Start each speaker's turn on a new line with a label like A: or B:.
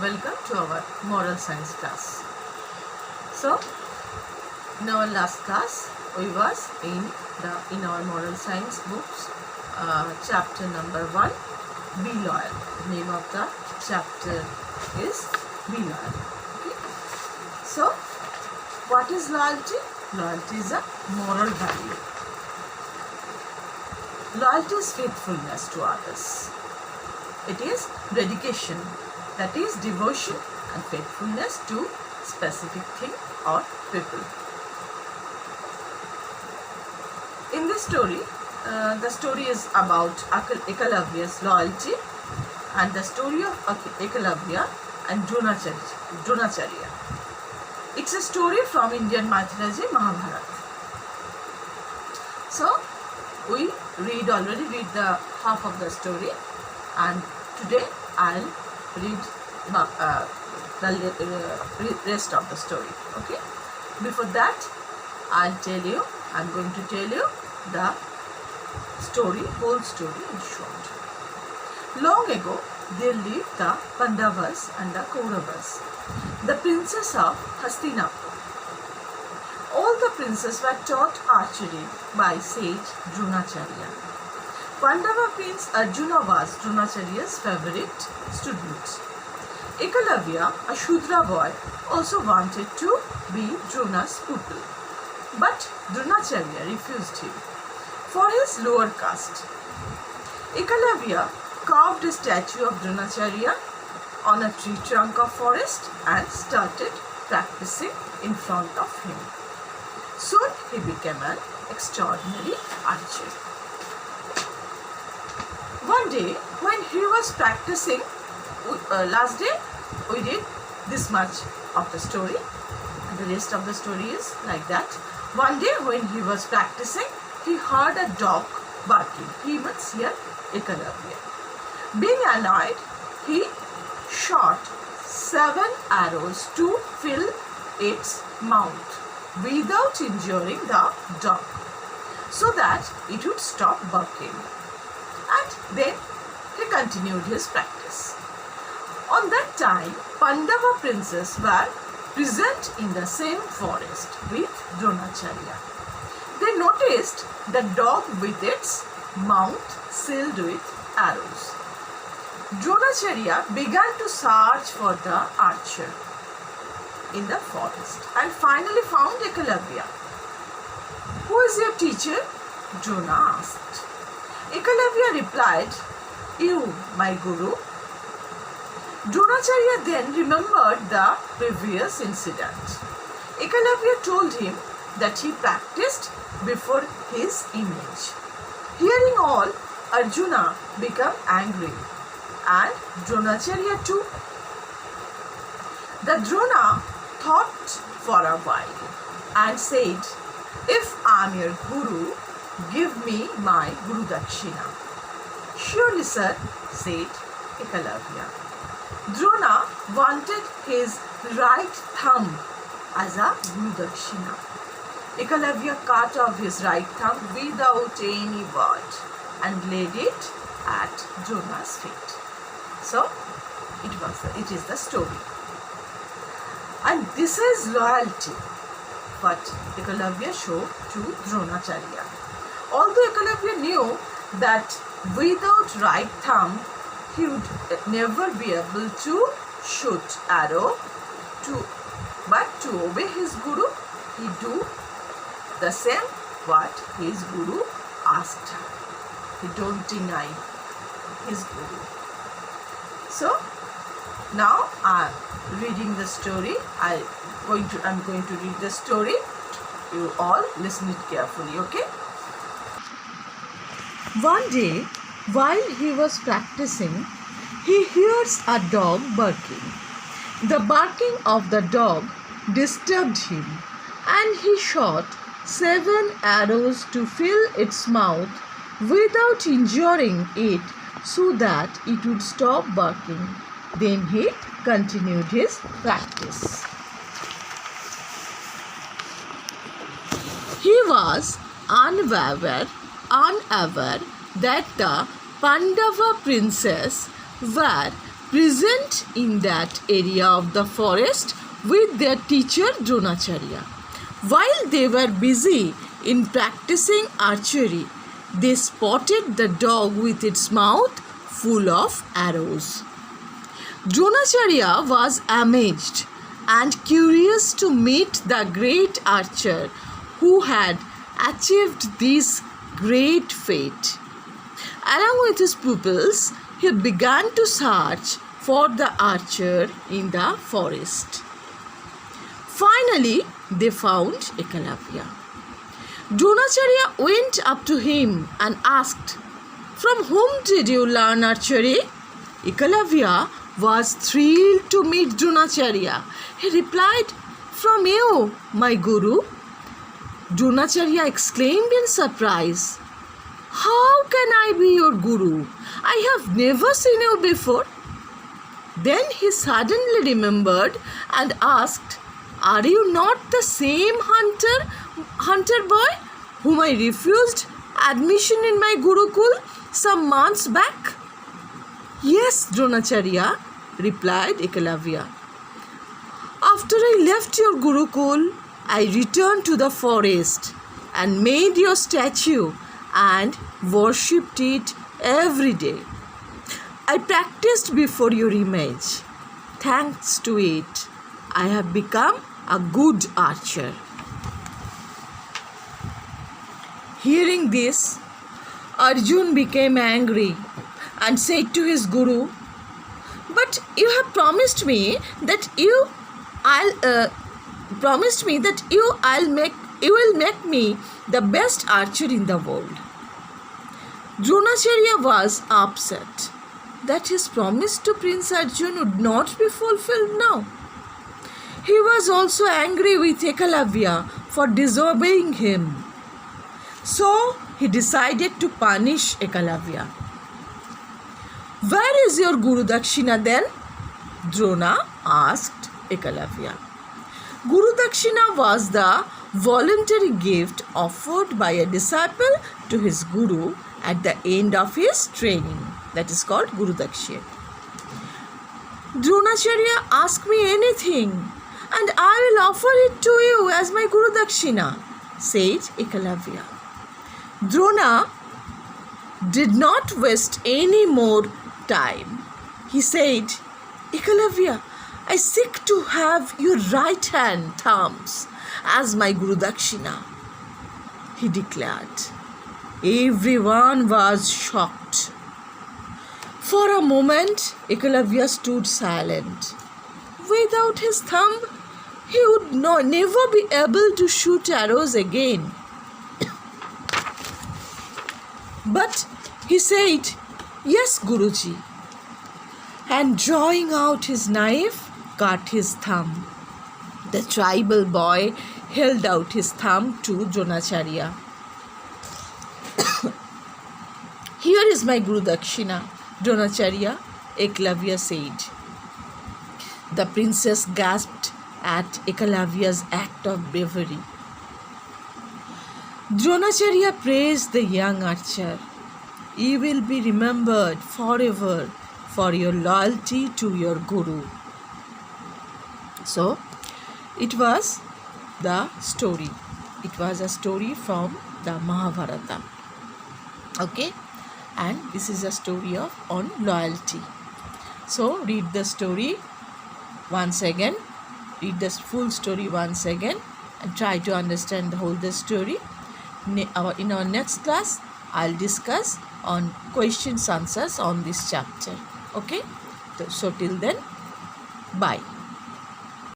A: Welcome to our moral science class. So, in our last class, we was in our moral science books, chapter number 1, Be Loyal. The name of the chapter is Be Loyal. Okay. So, what is loyalty? Loyalty is a moral value. Loyalty is faithfulness to others. It is dedication, that is devotion and faithfulness to specific thing or people. In this story, the story is about Ekalavya's loyalty and the story of Ekalavya and Dronacharya. It's a story from Indian mythology, Mahabharata. So, we already read the half of the story, and today I'll read the rest of the story. Okay. Before that, I'm going to tell you the whole story in short. Long ago, there lived the Pandavas and the Kauravas, the princes of Hastinapur. All the princes were taught archery by sage Dronacharya. Pandava prince Arjuna was Dronacharya's favorite student. Ekalavya, a Shudra boy, also wanted to be Drona's pupil, but Dronacharya refused him for his lower caste. Ekalavya carved a statue of Dronacharya on a tree trunk of forest and started practicing in front of him. Soon he became an extraordinary archer. One day, when he was practicing, last day we did this much of the story, and the rest of the story is like that. One day, when he was practicing, he heard a dog barking. He means here Ekalavya. Being annoyed, he shot 7 arrows to fill its mouth without injuring the dog, so that it would stop barking. And then he continued his practice. On that time, Pandava princes were present in the same forest with Dronacharya. They noticed the dog with its mouth sealed with arrows. Dronacharya began to search for the archer in the forest and finally found Ekalavya. "Who is your teacher?" Drona asked. Ekalavya replied, "You, my guru." Dronacharya then remembered the previous incident. Ekalavya told him that he practiced before his image. Hearing all, Arjuna became angry, and Dronacharya too. The Drona thought for a while and said, "If I am your guru, give me my Guru Dakshina." "Surely, sir," said Ekalavya. Drona wanted his right thumb as a Guru Dakshina. Ekalavya cut off his right thumb without any word and laid it at Drona's feet. So, it is the story. And this is loyalty what Ekalavya showed to Dronacharya. Although Ekalavya knew that without right thumb he would never be able to shoot arrow, but to obey his guru, he do the same what his guru asked him. He don't deny his guru. So now I'm reading the story. I'm going to read the story. You all listen it carefully, okay? One day, while he was practicing, he hears a dog barking. The barking of the dog disturbed him, and he shot 7 arrows to fill its mouth without injuring it, so that it would stop barking. Then he continued his practice. He was unaware that the Pandava princes were present in that area of the forest with their teacher Dronacharya. While they were busy in practicing archery, they spotted the dog with its mouth full of arrows. Dronacharya was amazed and curious to meet the great archer who had achieved this great feat. Along with his pupils, he began to search for the archer in the forest. Finally, they found Ekalavya. Dronacharya went up to him and asked, "From whom did you learn archery?" Ekalavya was thrilled to meet Dronacharya. He replied, "From you, my guru." Dronacharya exclaimed in surprise, "How can I be your guru? I have never seen you before." Then he suddenly remembered and asked, "Are you not the same hunter boy whom I refused admission in my Gurukul some months back?" "Yes, Dronacharya," replied Ekalavya. "After I left your Gurukul, I returned to the forest and made your statue and worshipped it every day. I practiced before your image. Thanks to it, I have become a good archer." Hearing this, Arjun became angry and said to his guru, "But you have promised me that you will make me the best archer in the world." Dronacharya was upset that his promise to Prince Arjun would not be fulfilled now. He was also angry with Ekalavya for disobeying him. So he decided to punish Ekalavya. "Where is your Guru Dakshina then?" Drona asked Ekalavya. Guru Dakshina was the voluntary gift offered by a disciple to his guru at the end of his training. That is called Guru Dakshina. "Dronacharya, ask me anything and I will offer it to you as my Guru Dakshina," said Ekalavya. Drona did not waste any more time. He said, "Ekalavya, I seek to have your right hand thumbs as my Guru Dakshina," he declared. Everyone was shocked. For a moment, Ekalavya stood silent. Without his thumb, he would never be able to shoot arrows again. But he said, "Yes, Guruji," and drawing out his knife, cut his thumb. The tribal boy held out his thumb to Dronacharya. "Here is my Guru Dakshina, Dronacharya," Ekalavya said. The princess gasped at Ekalavya's act of bravery. Dronacharya praised the young archer. "You will be remembered forever for your loyalty to your guru." So, it was the story. It was a story from the Mahabharata. Okay, and this is a story on loyalty. So, read the story once again. Read the full story once again and try to understand the whole story. In our next class, I'll discuss on questions answers on this chapter. Okay, so till then, bye.